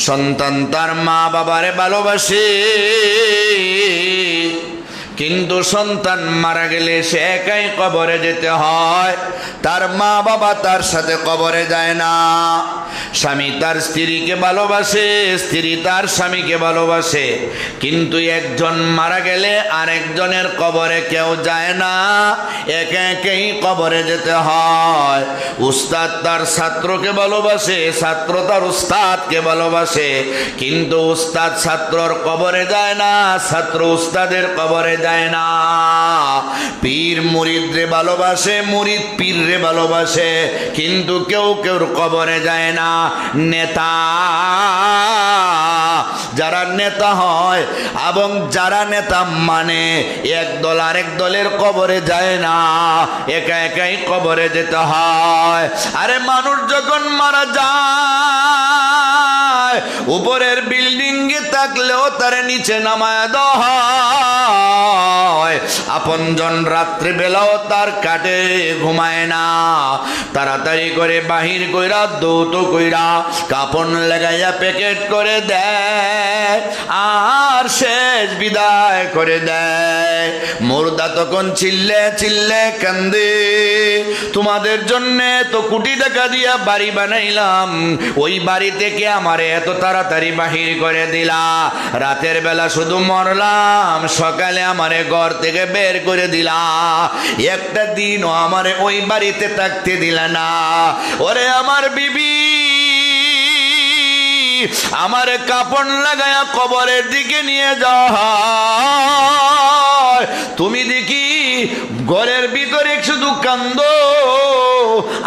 সন্তান তার মা বাবারে ভালোবাসে, কিন্তু সন্তান মারা গেলে সে একাই কবরে যেতে হয়, তার মা বাবা তার সাথে কবরে যায় না। স্বামী তার স্ত্রীকে ভালোবাসে, স্ত্রী তার স্বামীকে ভালোবাসে, কিন্তু একজন মারা গেলে আরেকজনের কবরে কেউ যায় না, একে একেই কবরে যেতে হয়। উস্তাদ তার ছাত্রকে ভালোবাসে, ছাত্র তার উস্তাদকে ভালোবাসে, কিন্তু উস্তাদ ছাত্রর কবরে যায় না, ছাত্র উস্তাদের কবরে যায় না। পীর মুরিদরে ভালোবাসে, মুরিদ পীররে ভালোবাসে, কিন্তু কেউ কেউ কবরে যায় না। নেতা, যারা নেতা হয় এবং যারা নেতা মানে এক দল আরেক দলের কবরে যায় না, একা একাই কবরে যেতে হয়। আরে মানুষ যখন মারা যায়, উপরের বিল্ডিং এ থাকলেও তার নিচে নামায় দেওয়া হয়। আপনজন রাত্রি বেলাও তার কাটে ঘুমায় না, তাড়াতাড়ি করে বাহির কইরা দৌত কইরা কাপড় লাগাইয়া প্যাকেট করে দেয় আর শেষ বিদায় করে দেয়। মুর্দা তখন চিল্লে চিল্লে কান্দে, তোমাদের জন্যে তো কোটি টাকা দিয়া বাড়ি বানাইলাম, ওই বাড়ি থেকে আমারে এত তাড়াতাড়ি বাহির করে দিলা, রাতের বেলা শুধু মরলাম, সকালে আমারে ঘর থেকে বের করে দিলা, একটা দিনও আমারে ওই বাড়িতে থাকতে দিলা না। ওরে আমার বিবি, আমারে কাপড় লাগায়া কবরের দিকে নিয়ে যাও, তুমি দেখি ঘরের ভিতরে শুধু কান্দো,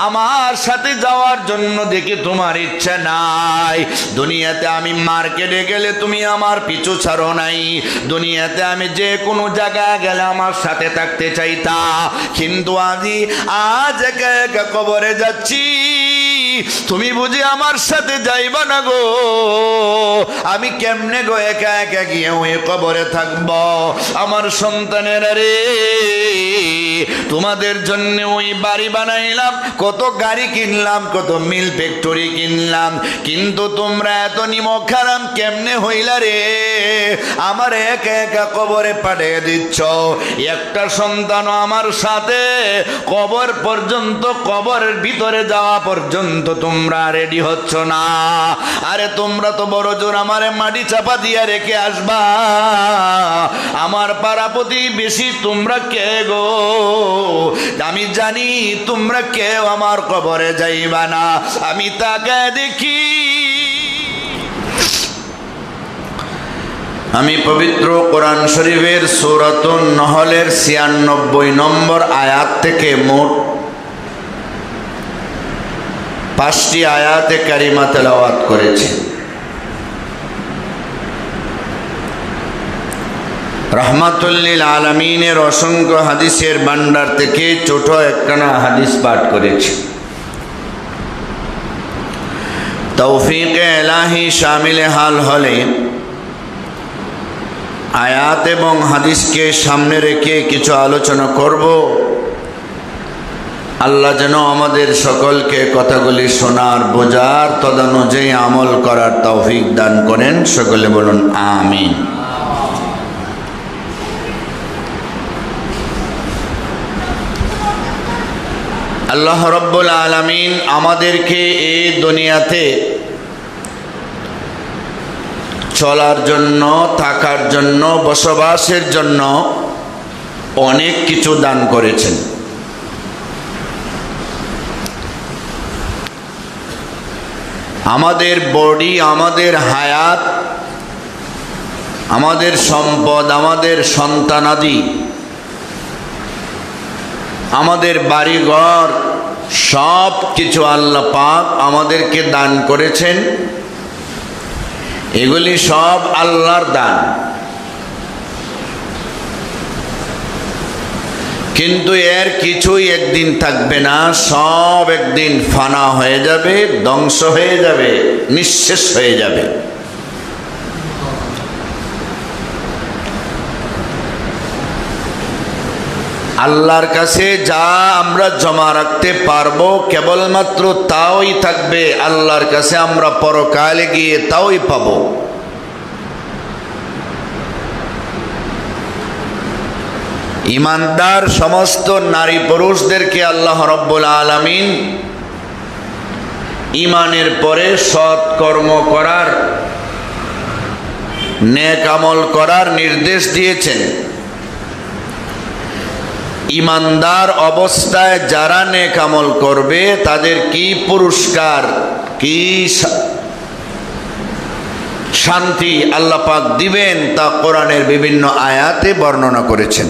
আমার সাথে যাওয়ার জন্য দেখি তোমার ইচ্ছা নাই। দুনিয়াতে আমি মার্কেটে গেলে তুমি আমার পিছু ছাড়ো নাই, দুনিয়াতে আমি যে কোনো জায়গায় গেলে আমার সাথে থাকতে চাইতা, কিন্তু আজ একা একা কবরে যাচ্ছি, তুমি বুঝি আমার সাথে যাইবা না গো, আমি কেমনে গো একা একা গিয়ে ওই কবরে থাকব। আমার সন্তানের রে, তোমাদের জন্য ওই বাড়ি বানাইলাম, কত গাড়ি কিনলাম, কত মিল ফ্যাক্টরি কিনলাম, কিন্তু তোমরা এত নিমক খারাম কেমনে হইলা রে, আমার একা একা কবরে পাঠিয়ে দিচ্ছ। একটা সন্তানও আমার সাথে কবর পর্যন্ত, কবরের ভিতরে যাওয়া পর্যন্ত তোমরা রেডি হচ্ছ না। আরে তোমরা তো বড় জোর আমারে মাটি চাপা দিয়া রেখে আসবা, আমার পাড়া প্রতিবেশী তোমরা কে গো, আমি জানি তোমরা কেউ আমার কবরে যাইবা না। আমি তাকে দেখি, আমি পবিত্র কোরআন শরীফের সূরাতুন নহলের ৯৬ নম্বর আয়াত থেকে মোট ৫টি আয়াতে কারিমা তেলাওয়াত করেছি। রহমাতুল লিল আলামিনের অসংখ্য হাদিসের ভান্ডার থেকে ছোট একখানা হাদিস পাঠ করেছি। তৌফিকে এলাহি শামিলে হাল হলে আয়াত এবং হাদিসকে সামনে রেখে কিছু আলোচনা করব। আল্লাহ যেন আমাদের সকলকে কথাগুলি শোনার, বোঝার, তদানুযায়ী আমল করার তৌফিক দান করেন। সকলে বলুন আমিন। আল্লাহ রাব্বুল আলামিন আমাদেরকে এই দুনিয়াতে চলার জন্য, থাকার জন্য, বসবাসের জন্য অনেক কিছু দান করেছেন। আমাদের বডি, আমাদের হায়াত, আমাদের সম্পদ, আমাদের সন্তানাদি, আমাদের বাড়িঘর, সব কিছু আল্লাহ পাক আমাদেরকে দান করেছেন। এগুলি সব আল্লাহর দান, কিন্তু এর কিছুই একদিন থাকবে না, সব একদিন ফানা হয়ে যাবে, ধ্বংস হয়ে যাবে, নিঃশেষ হয়ে যাবে। আল্লাহর কাছে যা আমরা জমা রাখতে পারবো কেবলমাত্র তাই থাকবে, আল্লাহর কাছে আমরা পরকালে গিয়ে তাই পাবো। ইমানদার সমস্ত নারী পুরুষদেরকে আল্লাহ রাব্বুল আলামিন ইমানের পরে সৎ কর্ম করার, নেক আমল করার নির্দেশ দিয়েছেন। ইমানদার অবস্থায় যারা নেক আমল করবে তাদের কি পুরস্কার, কি শান্তি আল্লাহ পাক দিবেন তা কোরআনের বিভিন্ন আয়াতে বর্ণনা করেছেন।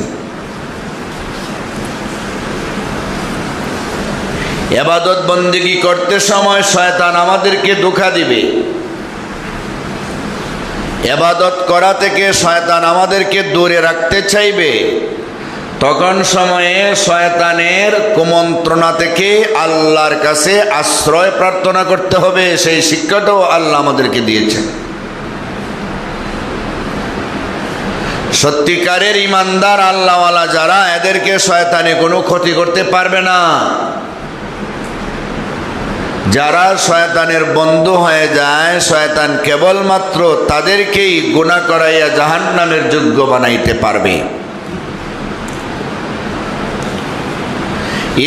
ইবাদত বন্দেগী করতে সময় শয়তান আমাদেরকে ধোঁকা দিবে, ইবাদত করা থেকে শয়তান আমাদেরকে দূরে রাখতে চাইবে। তখন সময়ে শয়তানের কুমন্ত্রণা থেকে আল্লাহর কাছে আশ্রয় প্রার্থনা করতে হবে। সেই শিক্ষাটাও আল্লাহ আমাদেরকে দিয়েছেন। সত্যিকারের ইমানদার আল্লাহওয়ালা যারা, এদেরকে শয়তানে কোনো ক্ষতি করতে পারবে না। যারা শয়তানের বন্ধু হয়ে যায়, শয়তান কেবলমাত্র তাদেরকেই গুনাহ করাইয়া জাহান্নামের যোগ্য বানাইতে পারবে।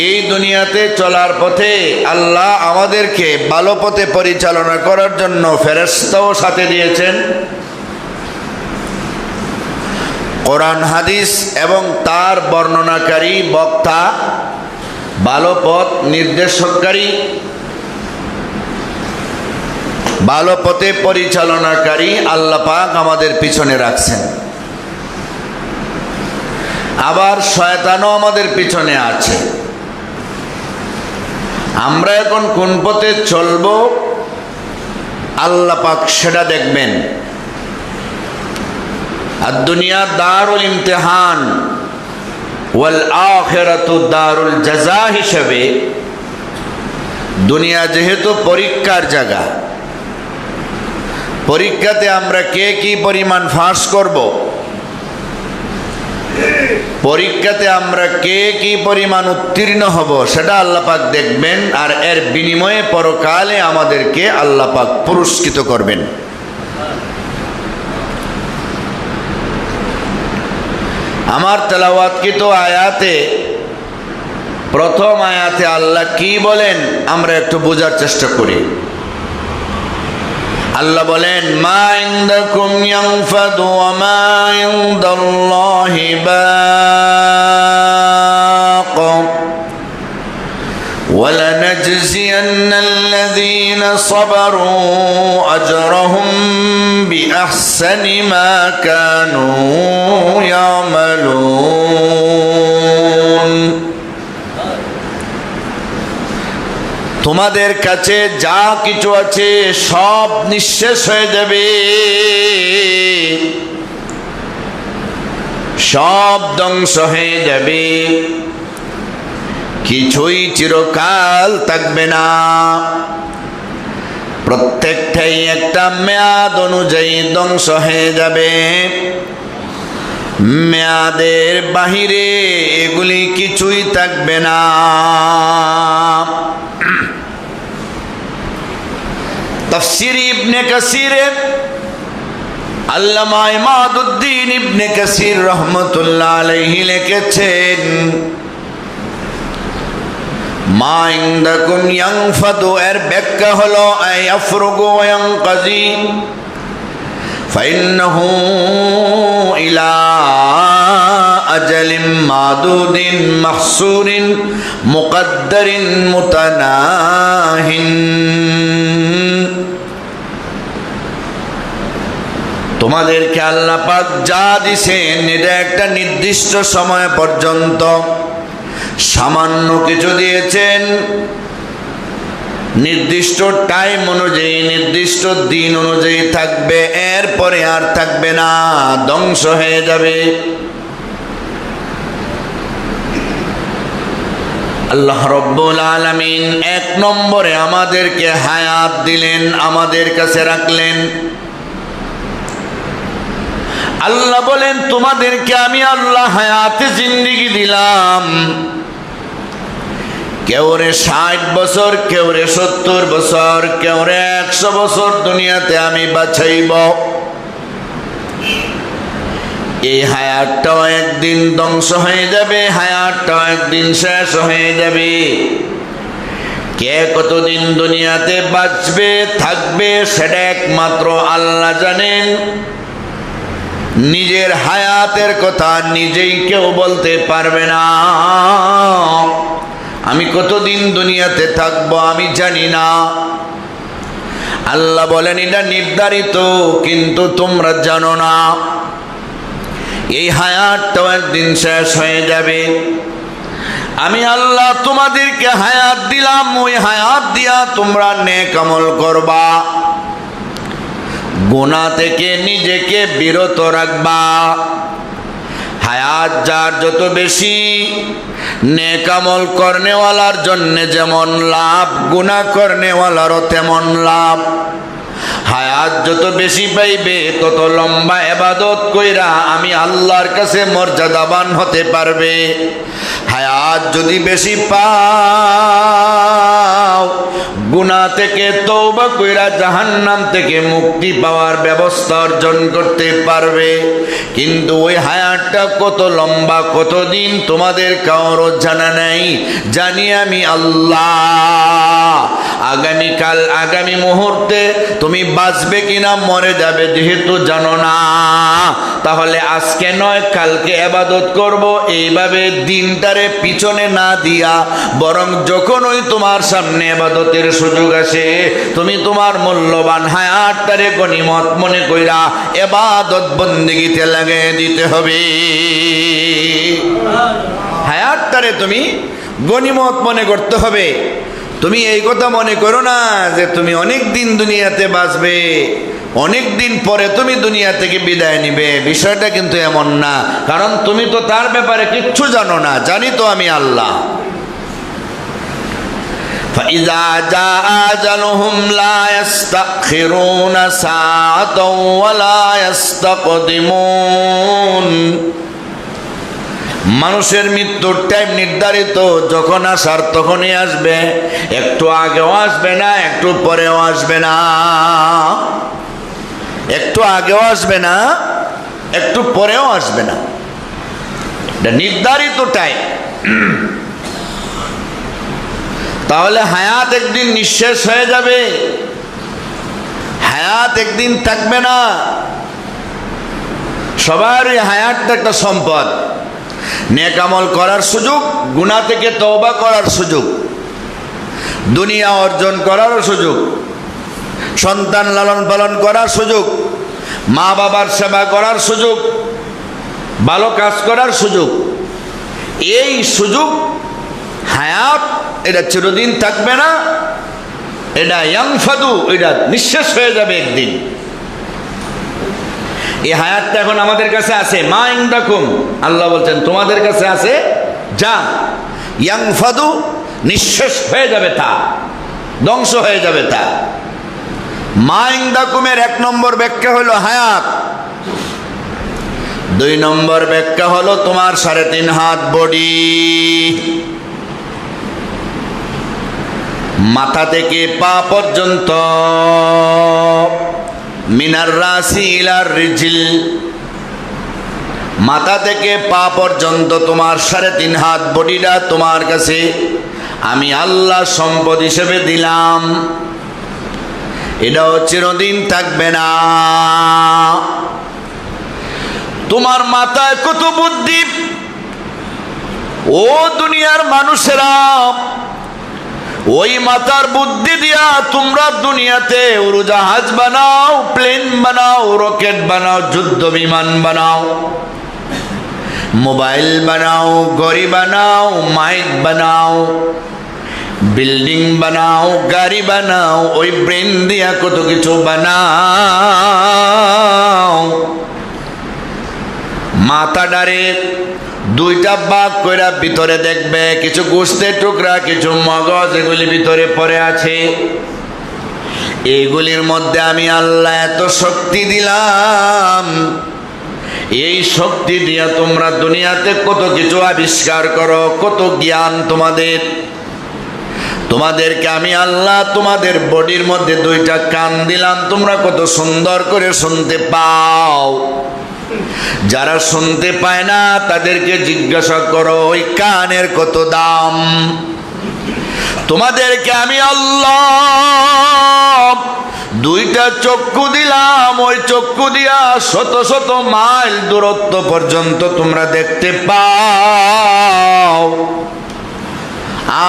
এই দুনিয়াতে চলার পথে আল্লাহ আমাদেরকে ভালো পথে পরিচালনা করার জন্য ফেরেশতাও সাথে দিয়েছেন। কোরআন হাদিস এবং তার বর্ণনাকারী বক্তা, ভালো পথ নির্দেশকারী, ভালো পথে পরিচালনাকারী আল্লাহ পাক আমাদের পিছনে রাখছেন। আবার শয়তানও আমাদের পিছনে আছে। আমরা এখন কোন পথে চলব আল্লাহ পাক সেটা দেখবেন। আর দুনিয়া দারুল ইমতিহান ওয়াল আখিরাতু দারুল জাযা হিসেবে দুনিয়া যেহেতু পরীক্ষার জায়গা, পরীক্ষাতে আমরা কে কি পরিমাণ পাস করব, পরীক্ষাতে আমরা কে কি পরিমাণ উত্তীর্ণ হব সেটা আল্লাহ পাক দেখবেন। আর এর বিনিময়ে পরকালে আমাদেরকে আল্লাহ পাক পুরস্কৃত করবেন। আমার তেলাওয়াতকৃত আয়াতে, প্রথম আয়াতে আল্লাহ কি বলেন আমরা একটু বোঝার চেষ্টা করি। আল্লাহ বলেন, মা ইনদাকুম ইয়ানফাদু ওয়া মা ইনদাল্লাহি বাক ওয়া লানাজজিয়ান্নাল্লাযীনা সাবারু আজরাহুম বিআহসানি মা কানু ইয়ামালুন। তোমাদের কাছে যা কিছু আছে সব নিঃশেষ হয়ে যাবে, সব ধ্বংস হয়ে যাবে, কিছুই চিরকাল থাকবে না। প্রত্যেকটাই একটা মেয়াদ অনুযায়ী ধ্বংস হয়ে যাবে। মেয়াদের বাহিরে এগুলি কিছুই থাকবে না। তাফসীর ইবনে কাসিরে আল্লামা ইমাদউদ্দিন ইবনে কাসির রহমাতুল্লাহ আলাইহি লিখেছেন, মা ইনদাকুম ইয়ানফাদু এর ব্যাখ্যা হলো ইয়াফরুগু ওয়া ইয়ানকাজি ফাইন্নাহু ইলা আজালিন মাদুদিন মাহসুরিন মুকদ্দারিন মুতানাহিন। তোমাদেরকে আল্লাহ পাক যা দিছেন এটা একটা নির্দিষ্ট সময় পর্যন্ত, সামান্য কিছু দিয়েছেন, নির্দিষ্ট টাইম অনুযায়ী, নির্দিষ্ট দিন অনুযায়ী থাকবে, এরপরে আর থাকবে না, ধ্বংস হয়ে যাবে। আল্লাহ রব্বুল আলামিন এক নম্বরে আমাদেরকে হায়াত দিলেন, আমাদের কাছে রাখলেন। আল্লাহ বলেন তোমাদেরকে আমি আল্লাহ হায়াতে জিন্দেগি দিলাম, কেউ রে 60 বছর, কেউ রে 70 বছর, কেউ রে 100 বছর দুনিয়াতে আমি বাঁচাইব। এই হায়াতটাও একদিন ধ্বংস হয়ে যাবে, হায়াতটাও একদিন শেষ হয়ে যাবে। কে কতদিন দুনিয়াতে বাঁচবে থাকবে সেটা একমাত্র আল্লাহ জানেন। নিজের হায়াতের কথা নিজেই কেউ বলতে পারবে না। আমি কতদিন দুনিয়াতে থাকবো আমি জানি না। আল্লাহ বলেন এটা নির্ধারিত, কিন্তু তোমরা জানো না। এই হায়াতটাও একদিন শেষ হয়ে যাবে। আমি আল্লাহ তোমাদেরকে হায়াত দিলাম, ওই হায়াত দিয়া তোমরা নেক আমল করবা, গুনাহ থেকে নিজেকে বিরত রাখবা। হায়াত যার যত বেশি, নেক আমল করনেওয়ালার জন্য যেমন লাভ, গুনাহ করনেওয়ালারও তেমন লাভ। হায়াত যত বেশি পাইবে তত লম্বা ইবাদত কইরা আমি আল্লাহর কাছে মর্যাদাবান হতে পারবে। হায়াত যদি বেশি পাও, গুনাহ থেকে তওবা কইরা জাহান্নাম থেকে মুক্তি পাওয়ার ব্যবস্থা অর্জন করতে পারবে। কিন্তু ওই হায়াতটা কত লম্বা, কতদিন তোমাদের কারো জানা নাই, জানি আমি আল্লাহ। আগামীকাল, আগামী মুহূর্তে তুমি বাঁচবে কিনা মরে যাবে যেহেতু জানো না, তাহলে আজকে নয় কালকে ইবাদত করব এইভাবে দিনটারে পিছনে না দিয়া, বরং যখন ওই তোমার সামনে ইবাদতের সুযোগ আসে তুমি তোমার মূল্যবান হায়াতটারে গনিমত মনে কইরা ইবাদত বন্দেগীতে লাগিয়ে দিতে হবে। হায়াতটারে তুমি গনিমত মনে করতে হবে। তুমি এই কথা মনে করো না যে তুমি অনেক দিন দুনিয়াতে বাঁচবে, অনেক দিন পরে তুমি দুনিয়া থেকে বিদায় নিবে। বিষয়টা কিন্তু এমন না, কারণ তুমি তো তার ব্যাপারে কিচ্ছু জানো না। জানি তো আমি আল্লাহ। فَإِذَا جَاءَ أَجَلُهُمْ لَا يَسْتَأْخِرُونَ سَاعَةً وَلَا يَسْتَقْدِمُونَ। মানুষের মৃত্যুর টাইম নির্ধারিত, যখন আসার তখনই আসবে। একটু আগেও আসবে না, একটু পরেও আসবে না। একটু আগেও আসবে না, একটু পরেও আসবে না। এটা নির্ধারিত টাইম। তাহলে হায়াত একদিন নিঃশেষ হয়ে যাবে, হায়াত একদিন থাকবে না। সবার এই হায়াতটা একটা সম্পদ। নেক আমল করার সুযোগ, গুনাহ থেকে তওবা করার সুযোগ, দুনিয়া অর্জন করার সুযোগ, সন্তান লালন পালন করার সুযোগ, মা বাবার সেবা করার সুযোগ, ভালো কাজ করার সুযোগ। এই সুযোগ হায়াত এটা চিরদিন থাকবে না, এটা ইয়ানফাদু, এটা নিঃশেষ হয়ে যাবে একদিন। এই হায়াতটা এখন আমাদের কাছে আছে, মা ইনদাকুম, আল্লাহ বলছেন তোমাদের কাছে আছে, যা ইয়ানফাদু, নিঃশেষ হয়ে যাবে, তা ধ্বংস হয়ে যাবে। তা মা ইনদাকুমের 1 নম্বর ব্যাখ্যা হলো হায়াত। 2 নম্বর ব্যাখ্যা হলো তোমার 3.5 হাত বডি। মাথা থেকে পা পর্যন্ত, মিনার রাসি ইলার রিজিল, মাথা থেকে পা পর্যন্ত তোমার 3.5 হাত বডিটা তোমার কাছে আমি আল্লাহ সম্পদ হিসেবে দিলাম। এটাও চিরদিন থাকবে না। তোমার মাথায় কত বুদ্ধি, ও দুনিয়ার মানুষেরা, ওই মাথার বুদ্ধি দিয়া তোমরা দুনিয়াতে উড়োজাহাজ বানাও, প্লেন বানাও, রকেট বানাও, যুদ্ধ বিমান বানাও, মোবাইল বানাও, ঘড়ি বানাও, মাইক বানাও, বিল্ডিং বানাও, গাড়ি বানাও, ওই ব্রেন দিয়া কত কিছু বানাও। মাথাটারে 2টা ভাগ কইরা ভিতরে দেখবে, কিছু গোশতের টুকরা, কিছু মগজ, এগুলি ভিতরে পড়ে আছে। এইগুলির মধ্যে আমি আল্লাহ এত শক্তি দিলাম, এই শক্তি দিয়া তোমরা দুনিয়াতে কত কিছু আবিষ্কার করো, কত জ্ঞান তোমাদেরকে আমি আল্লাহ তোমাদের বডির মধ্যে দুইটা কান দিলাম, তোমরা কত সুন্দর করে শুনতে পাও। যারা শুনতে পায় না তাদেরকে জিজ্ঞাসা করো ওই কানের কত দাম। তোমাদেরকে আমি আল্লাহ দুইটা চক্ষু দিলাম, ওই চক্ষু দিয়া শত শত মাইল দূরত্ব পর্যন্ত তোমরা দেখতে পাও,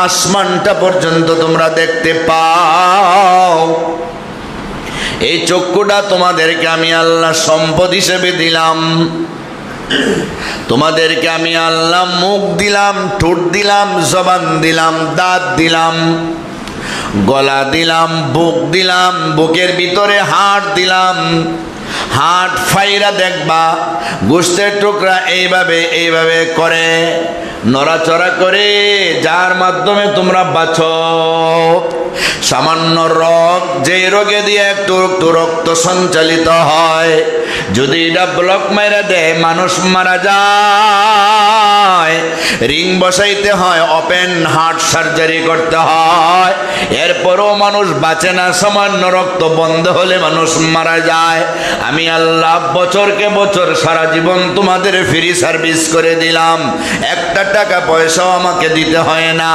আসমানটা পর্যন্ত তোমরা দেখতে পাও। এই চক্ষুটা তোমাদেরকে আমি আল্লাহ সম্পদ হিসেবে দিলাম। তোমাদেরকে আমি আল্লাহ মুখ দিলাম, ঠোঁট দিলাম, জবান দিলাম, দাঁত দিলাম, গলা দিলাম, বুক দিলাম, বুকের ভিতরে হাড় দিলাম। হাড় ফাইরা দেখবা গোশতের টুকরা এইভাবে করে নড়াচড়া করে, যার মাধ্যমে তোমরা বাঁচো। সামান্য রোগ, যে রোগে দিয়ে একটু রক্ত সঞ্চালিত হয়, যদি এটা ব্লক মাইরা দেয় মানুষ মারা যায়। রিং বসাইতে হয়, ওপেন হার্ট সার্জারি করতে হয়, এরপরও মানুষ বাঁচে না। সামান্য রক্ত বন্ধ হলে মানুষ মারা যায়। আমি আল্লাহ বছরকে বছর সারা জীবন তোমাদের ফ্রি সার্ভিস করে দিলাম, একটা টাকা পয়সাও আমাকে দিতে হয় না।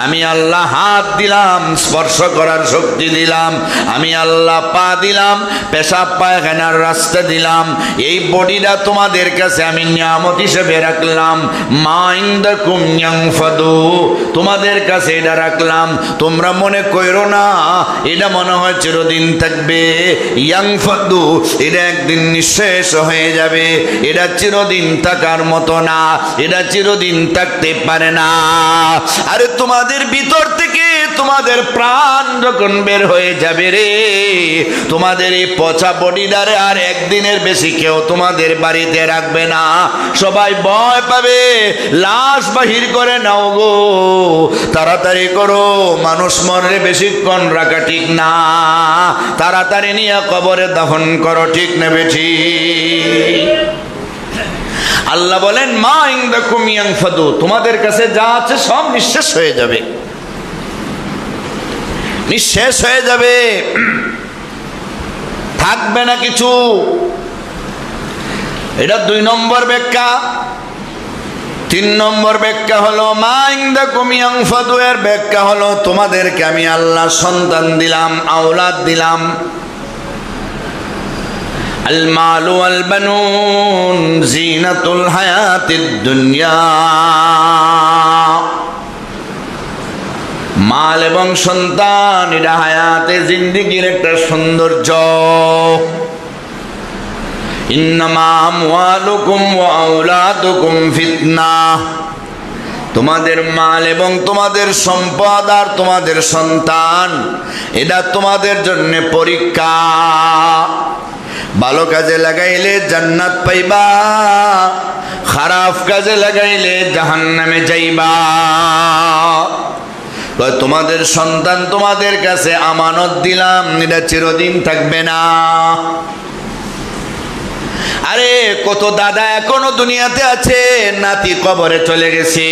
আমি আল্লাহ হাত দিলাম, স্পর্শ করার শক্তি দিলাম। আমি আল্লাহ পা দিলাম, পেশাব পায়খানার রাস্তা দিলাম। এই বডিটা তোমাদের কাছে আমি নিয়ামত হিসেবে রাখলাম। মা ইনদাকুম ইয়ানফাদু, তোমাদের কাছে এটা রাখলাম। তোমরা মনে কইরো না এটা মনে হয় চিরদিন থাকবে। ইয়ানফাদু, এটা একদিন নিঃশেষ হয়ে যাবে। এটা চিরদিন থাকার মতো না, এটা চিরদিন থাকতে পারে না। আরে তোমাদের ভিতর থেকে তোমাদের প্রাণ যখন বের হয়ে যাবে রে, তোমাদের এই পচা বডিটারে আর একদিনের বেশি কেউ তোমাদের বাড়িতে রাখবে না। সবাই ভয় পাবে, লাশ বাহির করে নাও গো, তাড়াতাড়ি করো। মানুষ মরলে বেশিক্ষণ রাখা ঠিক না, তাড়াতাড়ি নিয়ে কবরে দাফন করো, ঠিক না বেঠি? আল্লাহ বলেন মা ইনদাকুম ইয়ানফাদু, তোমাদের কাছে যা আছে সব নিঃশেষ হয়ে যাবে, নিঃশেষ হয়ে যাবে, থাকবে না কিছু। এটা 2 নম্বর ব্যাখ্যা। 3 নম্বর ব্যাখ্যা হলো মা ইনদাকুম ইয়ানফাদু, এর ব্যাখ্যা হলো তোমাদেরকে আমি আল্লাহ সন্তান দিলাম, আওলাদ দিলাম। আল মালু ওয়াল বানুন জিনাতুল হায়াতিদ দুনিয়া, মাল এবং সন্তান এটা হায়াতে জিন্দেগির একটা সৌন্দর্য। ইন্নামা আমওয়ালুকুম ওয়া আওলাদুকুম ফিতনা, তোমাদের মাল এবং তোমাদের সম্পদ আর তোমাদের সন্তান এটা তোমাদের জন্য পরীক্ষা। ভালো কাজে লাগাইলে জান্নাত পাইবা, খারাপ কাজে লাগাইলে জাহান্নামে যাইবা। তোমাদের সন্তান তোমাদের কাছে আমানত দিলাম, এটা চিরদিন থাকবে না। আরে কত দাদা এখনো দুনিয়াতে আছে, নাতি কবরে চলে গেছে।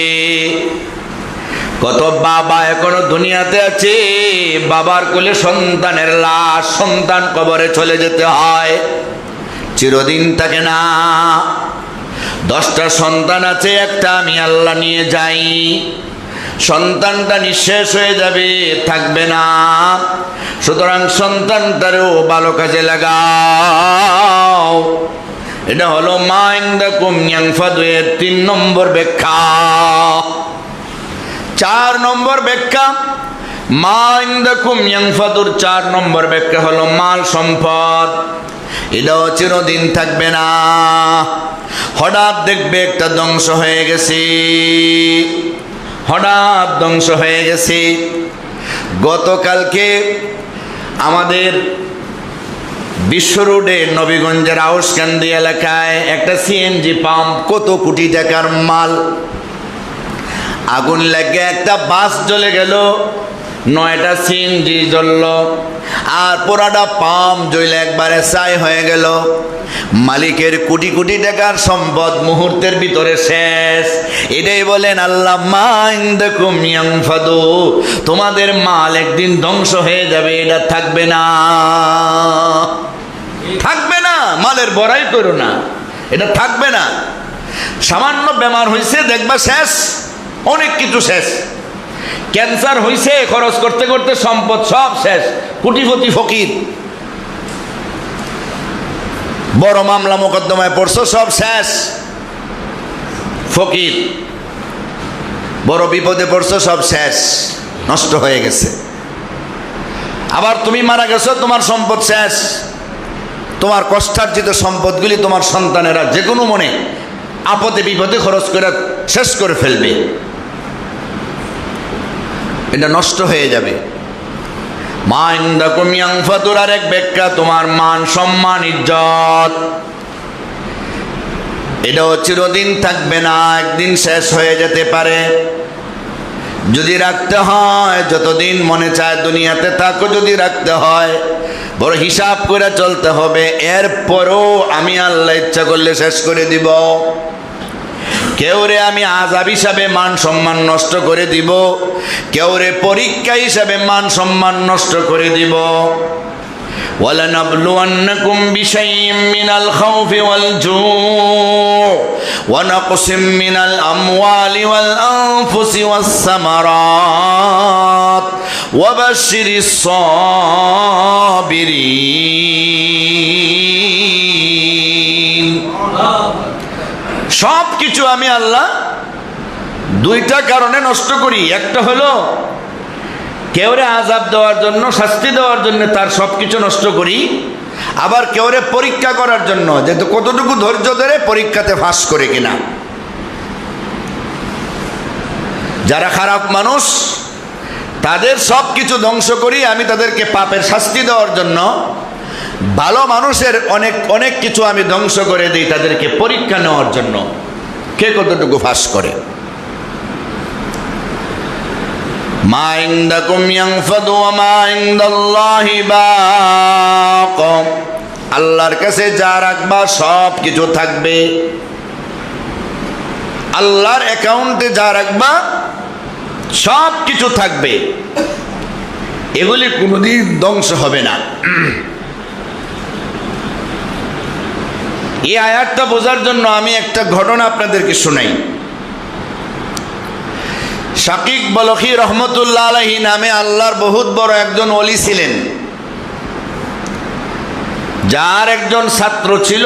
কত বাবা এখনো দুনিয়াতে আছে, বাবার কোলে সন্তানের লাশ, সন্তান কবরে চলে যেতে হয়, চিরদিন থাকে না। 10টা সন্তান আছে, একটা আমি আল্লাহ নিয়ে যাই, সন্তানটা নিঃশেষ হয়ে যাবে, থাকবে না। সুতরাং সন্তানটারও ভালো কাজে লাগাও। এটা হলো মা ইনদাকুম ইয়ানফাদু এর 3 নম্বর ব্যাখ্যা। 4 নম্বর ব্যাখ্যা, মা ইনদাকুম ইয়ানফাদুর 4 নম্বর ব্যাখ্যা হলো মাল সম্পদ এটাও চিরদিন থাকবে না। হঠাৎ দেখবে একটা ধ্বংস হয়ে গেছে, হঠাৎ ধ্বংস হয়ে গেছে। গতকালকে আমাদের বিশ্ব রোডে নবীগঞ্জের আউসকান্দি এলাকায় একটা সিএনজি পাম্প, কত কোটি টাকার মাল, আগুন লাগে একটা বাস জ্বলে গেল। 9টা সিএনজি জ্বলল, আর পুরাটা পাম্প জ্বলে একবারে ছাই হয়ে গেল। মালিকের কোটি কোটি টাকার সম্পদ মুহূর্তের ভিতরে শেষ। এটাই বলেন আল্লাহ, মা ইনদাকুম ইয়ানফাদু, তোমাদের মাল একদিন ধ্বংস হয়ে যাবে, এটা থাকবে না, থাকবে না। মালের বড়াই করো না, এটা থাকবে না। সামান্য বেমার হয়েছে দেখবা শেষ, অনেক কিছু শেষ। ক্যান্সার হয়েছে, খরচ করতে করতে সম্পদ সব শেষ, কোটিপতি ফকির। বড় মামলা মোকদ্দমায় পড়ছো, সব শেষ, ফকির। বড় বিপদে পড়ছো, সব শেষ, নষ্ট হয়ে গেছে। আবার তুমি মারা গেছো, তোমার সম্পদ শেষ। তোমার কষ্টার্জিত সম্পদগুলি তোমার সন্তানেরা যে কোনো মনে আপদে বিপদে খরচ করে শেষ করে ফেলবে, এটা নষ্ট হয়ে যাবে। মা ইনদাকুম ইয়ানফাদুর আর এক ব্যাখ্যা, তোমার মান সম্মান ইজ্জত এটাও চিরদিন থাকবে না, একদিন শেষ হয়ে যেতে পারে। যদি রাখতে হয়, যতদিন মনে চায় দুনিয়াতে থাকো, যদি রাখতে হয় বড় হিসাব করে চলতে হবে। এরপরও আমি আল্লাহ ইচ্ছা করলে শেষ করে দিব। কেউ রে আমি আযাব হিসাবে মান সম্মান নষ্ট করে দিব, কেউ রে পরীক্ষা হিসাবে মান সম্মান নষ্ট করে দিব। وَلَنَبْلُوَنَّكُمْ بِشَيْءٍ مِّنَ الْخَوْفِ وَالْجُوعِ وَنَقْصٍ مِّنَ الْأَمْوَالِ وَالْأَنفُسِ وَالثَّمَرَاتِ وَبَشِّرِ الصَّابِرِينَ। সব কিছু আমি আল্লাহ দুইটা কারণে নষ্ট করি। একটা হলো কেউরে আযাব দেওয়ার জন্য, শাস্তি দেওয়ার জন্য তার সব কিছু নষ্ট করি। আবার কেউরে পরীক্ষা করার জন্য, যে কতটুকু ধৈর্য ধরে পরীক্ষাতে ফাঁস করে কিনা। যারা খারাপ মানুষ তাদের সব কিছু ধ্বংস করি আমি, তাদেরকে পাপের শাস্তি দেওয়ার জন্য। ভালো মানুষের অনেক অনেক কিছু আমি ধ্বংস করে দিই তাদেরকে পরীক্ষা নেওয়ার জন্য, কে কতটুকু ফাঁস করে। মা ইনদাকুম ইয়ানফাদু ওয়া মা ইনদাল্লাহি বাক, আল্লাহর কাছে যা রাখবা সব কিছু থাকবে। আল্লাহর অ্যাকাউন্টে যা রাখবা সব কিছু থাকবে, এগুলি কোনোদিন ধ্বংস হবে না। এই আয়াতটা বোঝার জন্য আমি একটা ঘটনা আপনাদেরকে শোনাই। শাকিক বলখি রহমতুল্লাহ আলাইহি নামে আল্লাহর বহুত বড় একজন ওলি ছিলেন, যার একজন ছাত্র ছিল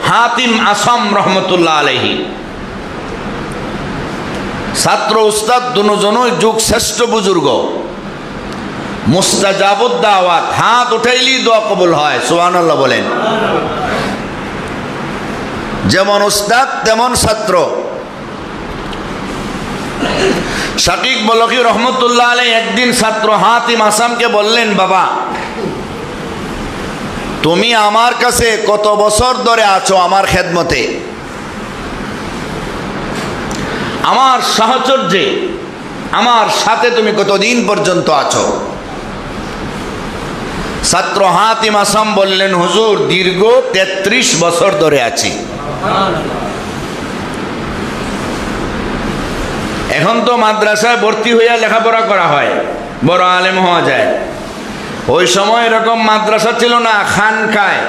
হাতিম আসাম রহমতুল্লাহ আলাইহি। ছাত্র উস্তাদ দুজনই যুগ শ্রেষ্ঠ বুজুর্গ, মুস্তাজাবুদ দাওয়াত, হাত উঠাইলি দোয়া কবুল হয়, সুবহানাল্লাহ বলেন। যেমন উস্তাদ তেমন ছাত্র। শাকিক বলখি রহমতুল্লাহ আলাইহি একদিন ছাত্র হাতিম আসামকে বললেন, বাবা তুমি আমার কাছে কত বছর ধরে আছো আমার খেদমতে, আমার সাহচর্যে, আমার সাথে তুমি কতদিন পর্যন্ত আছো? ছাত্র হাতিম আসাম বললেন, হুজুর দীর্ঘ 33 বছর ধরে আছি। এখন তো মাদ্রাসায় ভর্তি হইয়া লেখাপড়া করা হয়, বড় আলেম হওয়া যায়। ওই সময় এরকম মাদ্রাসা ছিল না, খানকায়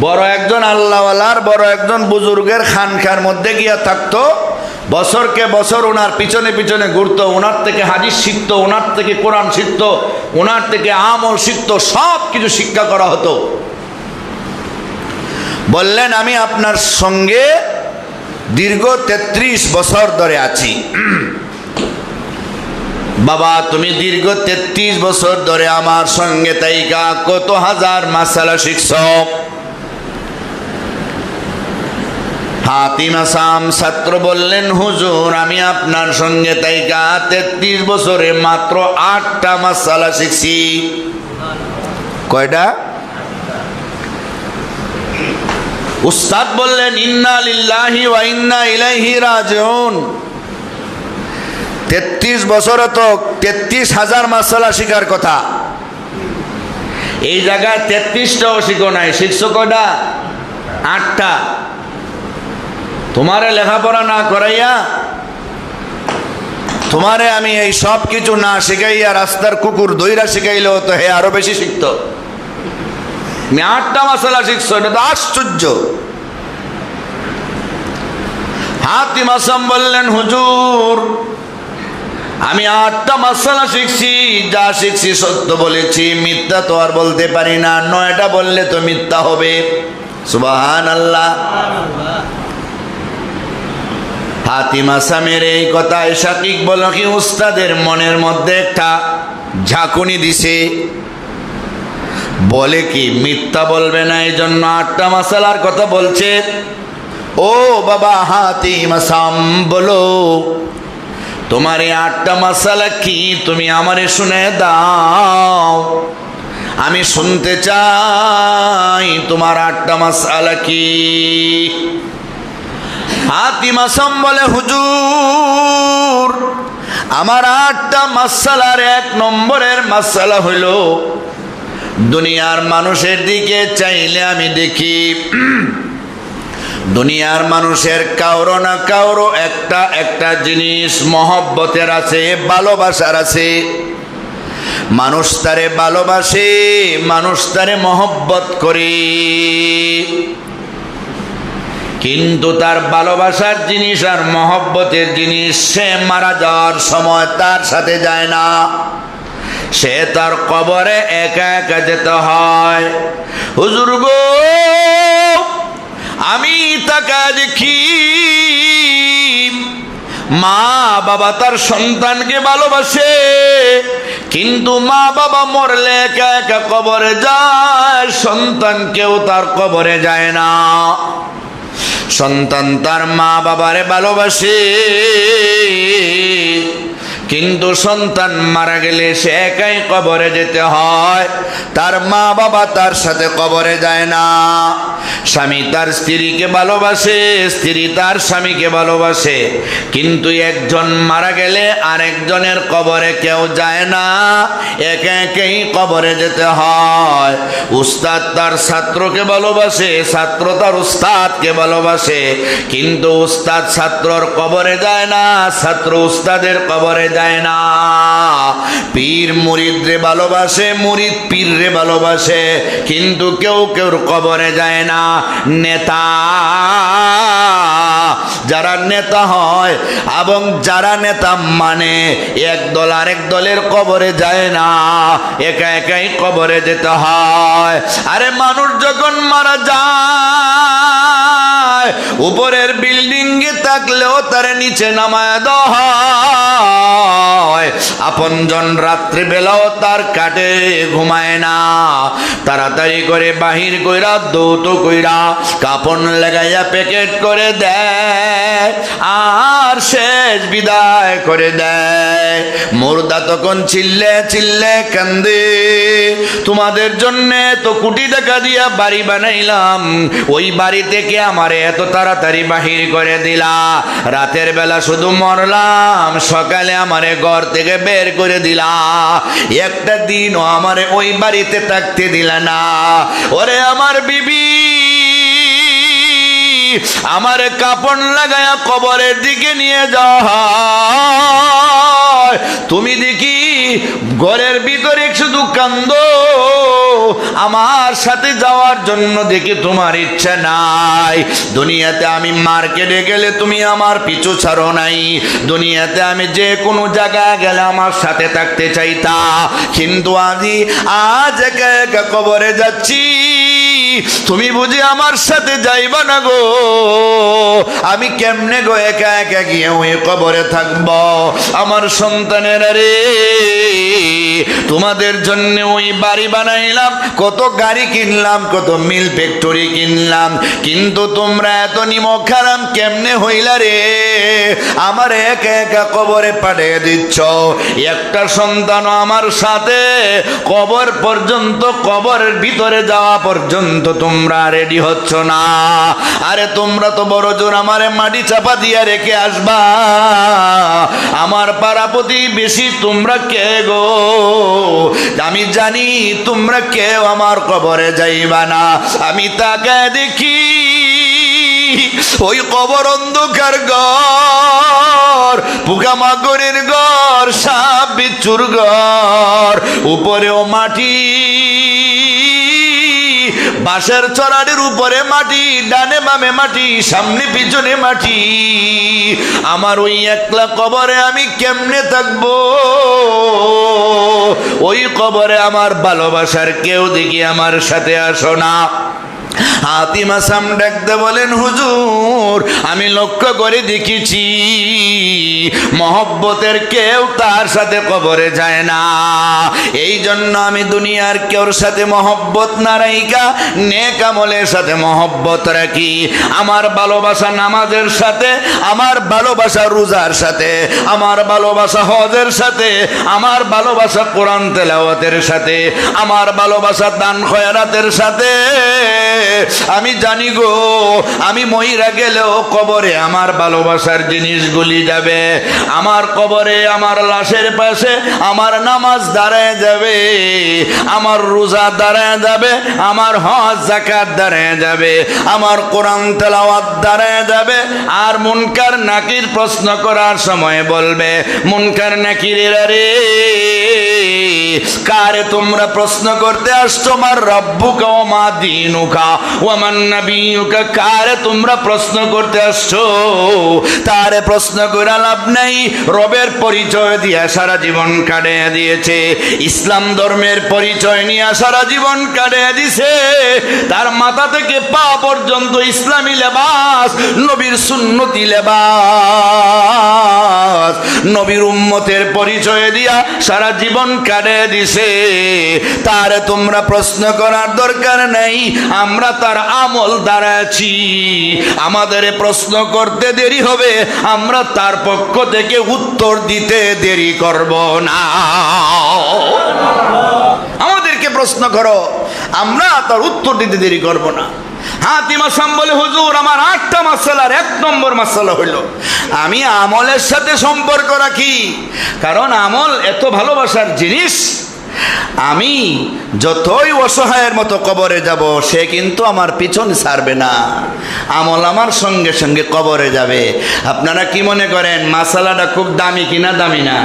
বড় একজন আল্লাহওয়ালার, বড় একজন বুজুর্গের খানকার মধ্যে গিয়া থাকতো। বছরকে বছর ওনার পিছনে পিছনে ঘুরতো, ওনার থেকে হাদিস শিখতো, ওনার থেকে কোরআন শিখতো, ওনার থেকে আমল শিখতো, সব কিছু শিক্ষা করা হতো। বললেন, আমি আপনার সঙ্গে দীর্ঘ 33 বছর ধরে আছি। বাবা তুমি দীর্ঘ 33 বছর ধরে আমার সঙ্গে তাইকা কত হাজার মাসালা শিখছ? হাতিম আসাম ছাত্র বললেন, হুজুর আমি আপনার সঙ্গে তাইকা 33 বছরে মাত্র 8টা মাসালা শিখছি। কয়টা? উস্তাদ বললেন, ইন্না লিল্লাহি ওয়া ইন্না ইলাইহি রাজিউন। 33 বছরে তো 33,000 মাসালা শিকার কথা, এই জায়গায় 33টাও শিখো নাই, শিখছো কয়টা? 8টা। তোমারে লেখাপড়া না করাইয়া, তোমারে আমি এই সব কিছু না শিখাইয়া রাস্তার কুকুর দইরা শিখাইলেও তো হে আরো বেশি শিখতো। তুমি 8টা মাসালা শিখছো, এটা তো আশ্চর্য। হাতিম আসাম বললেন, হুজুর আমি 8টা মাসালা শিখছি, যা শিখছি সত্য বলেছি, মিথ্যা তো আর বলতে পারি না, 9টা বললে তো মিথ্যা হবে। সুবহানাল্লাহ। হাতিম আসামের এই কথায় শাকিক বলল কি উস্তাদের মনের মধ্যে একটা ঝাঁকুনি দিছে, বলে কি মিথ্যা বলবে না, এই জন্য 8টা মাসালার কথা বলছে। ও বাবা হাতিম আসাম, বলো তোমার এই 8টা মাসালা কি, তুমি আমারে শুনে দাও, আমি শুনতে চাই তোমার 8টা মাসালা কি। হাতিম আসাম বলে, হুজুর আমার 8টা মাসালার 1 নম্বরের মাসালা হইল, দুনিয়ার মানুষের দিকে চাইলে আমি দেখি দুনিয়ার মানুষের কাউরো না কাউরো একটা একটা জিনিস মহব্বতের আছে, ভালোবাসার আছে। মানুষ তারে ভালোবাসে, মানুষ তারে মহব্বত করে, কিন্তু তার ভালোবাসার জিনিস আর মহব্বতের জিনিস সে মারা যাওয়ার সময় তার সাথে যায় না, সে তার কবরে একা একা যেতে হয়। হুজুর গো আমি তাকে দেখি মা বাবা তার সন্তানকে ভালোবাসে, কিন্তু মা বাবা মরলে একা একা কবরে যায়, সন্তান কেউ তার কবরে যায় না। সন্তান তার মা বাবারে ভালোবাসে, কিন্তু সন্তান মারা গেলে সে একাই কবরে যেতে হয়, তার মা বাবা তার সাথে কবরে যায় না। স্বামী তার স্ত্রীকে ভালোবাসে, স্ত্রী তার স্বামীকে ভালোবাসে, কিন্তু একজন মারা গেলে আরেকজনের কবরে কেউ যায় না, একে একেই কবরে যেতে হয়। উস্তাদ তার ছাত্রকে ভালোবাসে, ছাত্র তার উস্তাদকে ভালোবাসে, কিন্তু উস্তাদ ছাত্রর কবরে যায় না, ছাত্র উস্তাদের কবরে যায় না। পীর মুরিদরে ভালোবাসে, মুরিদ পীররে ভালোবাসে, কিন্তু কেউ কেউ কবরে যায় না। নেতা যারা নেতা হয় এবং যারা নেতা মানে এক দল আরেক দলের কবরে যায় না, একা একাই কবরে যেতে হয়। আরে মানুষ যখন মারা যায় উপরের বিল্ডিং এ থাকলেও তার নিচে নামায় দেওয়া হয়। আপনজন রাত্রি বেলাও তার কাটে ঘুমায় না, তাড়াতাড়ি করে বাহির কইরা দৌত কইরা কাপড় লাগাইয়া প্যাকেট করে দেয় আর শেষ বিদায় করে দেয়। মুর্দা তখন চিল্লে চিল্লে কান্দে, তোমাদের জন্য তো কোটি টাকা দিয়া বাড়ি বানাইলাম, ওই বাড়ি থেকে আমারে এত তাড়াতাড়ি বাহির করে দিলা, রাতের বেলা শুধু মরলাম, সকালে আমারে ঘর থেকে বের করে দিলা, একটা দিনও আমারে ওই বাড়িতে থাকতে দিলা না। ওরে আমার বিবি আমার কাপড় লাগায়া কবরের দিকে নিয়ে যাওয়া, তুমি দেখি ঘরের ভিতরে শুধু কান্দো, আমার সাথে যাওয়ার জন্য দেখি তোমার ইচ্ছা নাই। দুনিয়াতে আমি মার্কেটে গেলে তুমি আমার পিছু ছাড়ো নাই, দুনিয়াতে আমি যে কোনো জায়গায় গেলে আমার সাথে থাকতে চাইতা, কিন্তু আজ একা একা কবরে যাচ্ছি, তুমি বুঝি আমার সাথে যাইবা না গো, আমি কেমনে গো একা একা গিয়ে ওই কবরে থাকবো। আমার সন্তানেরা রে তোমাদের জন্য ওই বাড়ি বানাইলাম, কত গাড়ি কিনলাম, কত মিল ফ্যাক্টরি কিনলাম, কিন্তু তোমরা এত নিমক হারাম কেমনে হইলা রে? আমার একা একা কবরে পাঠিয়ে দিচ্ছ। একটা সন্তান আমার সাথে কবর পর্যন্ত, কবরের ভিতরে যাওয়া পর্যন্ত তোমরা রেডি হচ্ছ না। আরে তোমরা তো বড় জোর আমারে মাটি চাপা দিয়া রেখে আসবা। আমার পাড়া প্রতিবেশী তোমরা কে গো? আমি জানি তোমরা কেউ আমার কবরে যাইবা না। আমি তাকায় দেখি ওই কবর অন্ধকার ঘর, পোকামাকড়ের ঘর, সাপ বিচ্ছুর ঘর, উপরেও মাটি, বাঁশের চড়াড়ির উপরে মাটি, ডানে বামে মাটি, সামনে পিছনে মাটি। আমার ওই একলা কবরে আমি কেমনে থাকবো? ওই কবরে আমার ভালোবাসার কেউ দেখি আমার সাথে আসো না। হাতিম আসাম ডাকতে বলেন, হুজুর আমি লক্ষ্য করে দেখেছি মহব্বতের কেউ তার সাথে কবরে যায় না। এই জন্য আমি দুনিয়ার কেউর সাথে মহব্বত না রাইকা নেক আমলের সাথে মহব্বত রাখি। আমার ভালোবাসা নামাজের সাথে, আমার ভালোবাসা রোজার সাথে, আমার ভালোবাসা হজের সাথে, আমার ভালোবাসা কোরআন তেলাওয়াতের সাথে, আমার ভালোবাসা দান খয়রাতের সাথে। আমি জানি গো, আমি মইরা গেলেও কবরে আমার ভালোবাসার জিনিসগুলি যাবে। আমার কবরে আমার লাশের পাশে আমার নামাজ দাঁড়ায় যাবে, আমার রোজা দাঁড়ায় যাবে, আমার হজ যাকাত দাঁড়ায় যাবে, আমার কোরআন তেলাওয়াত দাঁড়ায় যাবে। আর মুনকার নাকির প্রশ্ন করার সময় বলবে, মুনকার নাকিরেরা রে, কারে তোমরা প্রশ্ন করতে আসছো? মার রব্বুকা ওয়া মা দীনুকা ওয়া মান নাবিয়ুকা, কারে তোমরা প্রশ্ন করতে আসছো? তারে প্রশ্ন করে লাভ নাই। রবের পরিচয় দিয়া সারা জীবন কাটিয়ে দিয়েছে, ইসলাম ধর্মের পরিচয় নিয়ে সারা জীবন কাটিয়ে দিছে। তার মাথা থেকে পা পর্যন্ত ইসলামী লেবাস, নবীর সুন্নতি লেবাস, নবীর উম্মতের পরিচয় দিয়া সারা জীবন কাটিয়ে দিছে। তারে তোমরা প্রশ্ন করার দরকার নাই, আমরা তার আমল দ্বারা আছি। আমাদের প্রশ্ন করতে দেরি হবে, আমরা তার পক্ষ থেকে উত্তর দিতে দেরি করব না। আমাদেরকে প্রশ্ন করো, আমরা তার উত্তর দিতে দেরি করব না। হাতিম আসাম বলে, হুজুর আমার 8টা মাসালার 1 নম্বর মাসালা হইল আমি আমলের সাথে সম্পর্ক রাখি। কারণ আমল এত ভালোবাসার জিনিস, আমি যতই অসহায়ের মতো কবরে যাব সে কিন্তু আমার পিছন ছাড়বে না, আমল আমার সঙ্গে সঙ্গে কবরে যাবে। আপনারা কি মনে করেন মাসালাটা খুব দামি কিনা দামি না?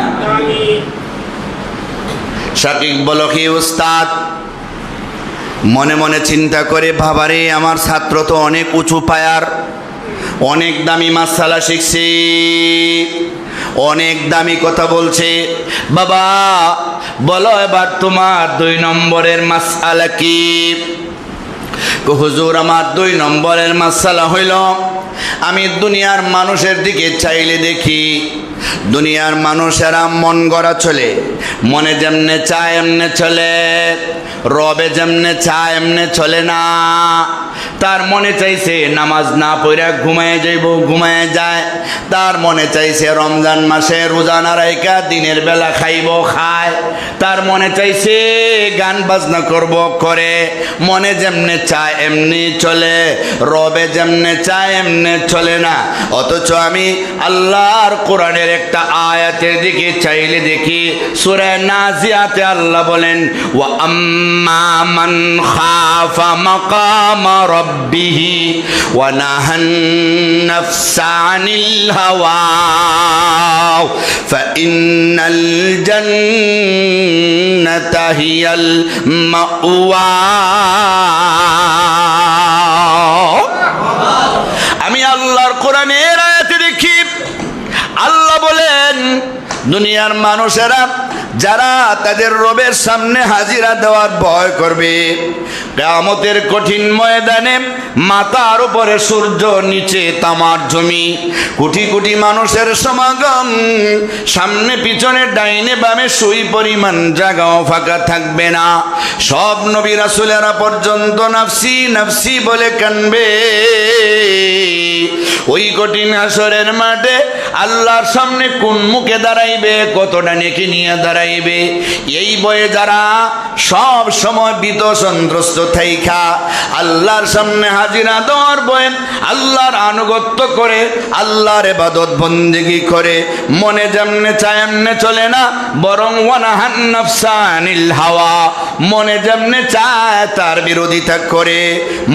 শাকিব বলো কি উস্তাদ? মনে মনে চিন্তা করে ভাবারে, আমার ছাত্র তো অনেক উঁচু পায়ার, অনেক দামি মাসালা শিখছে, অনেক দামি কথা বলছে। বাবা বলো এবার তোমার 2 নম্বরের মাসআলা কি? হুজুর আমার 2 নম্বরের মাসআলা হইল, আমি দুনিয়ার মানুষের দিকে চাইলে দেখি দুনিয়ার মানুষেরা মন গড়া চলে, মনে যেমনে চায় এমনে চলে, রবে যেমনে চায় এমনে চলে না। তার মনে চাইছে নামাজ না পড়া ঘুমায় যাইব, ঘুমায় যায়। তার মনে চাইছে রমজান মাসে রোজা না রাইখা দিনের বেলা খাইব, খায়। তার মনে চাইছে গান বাজনা করব, করে। মনে যেমনে চায় এমনি চলে, রবে যেমনে চায় এমনে চলে না। অথচ আমি আল্লাহর কোরআনের একটা আয়াতের দিকে চাইলে দেখি, সূরা নাজিয়াতে আল্লাহ বলেন, ওয়া আম্মা মান খাফা মাকামা রাব্বিহি ওয়া নাহান নাফসা আনিল হাওয়া ফাইন্নাল জান্নাতা হিয়াল মাওয়া। আমি আল্লাহর কোরআনের আয়াতে দেখি আল্লাহ বলেন, দুনিয়ার মানুষেরা যারা তাদের রবের সামনে হাজিরা দেওয়ার ভয় করবে, কিয়ামতের কঠিন ময়দানে মাথার উপরে সূর্য, নিচে তামার জমি, কোটি কোটি মানুষের সমাগম, সামনে পিছনে ডাইনে বামে সুই পরিমাণ জায়গাও ফাঁকা থাকবে না। সব নবী রাসূলেরা পর্যন্ত নাফসি নাফসি বলে কানবে। ওই কঠিন হাসরের মাঠে আল্লাহর সামনে কোন মুখে দাঁড়াইবে, কতটা নেকি নিয়ে দাঁড়াইবে, এই বয়ে যারা সব সময় ভীত সন্ত্রস্ত থাইকা আল্লাহর সামনে হাজিরা দেওয়ার বয়ে আল্লাহর আনুগত্য করে, আল্লাহর ইবাদত বন্দেগী করে, মনে যেমনে চায় এমনে চলে না, বরং ওয়ানাহান নাফসা আনিল হাওয়া, মনে যেমনে চায় তার বিরোধিতা করে।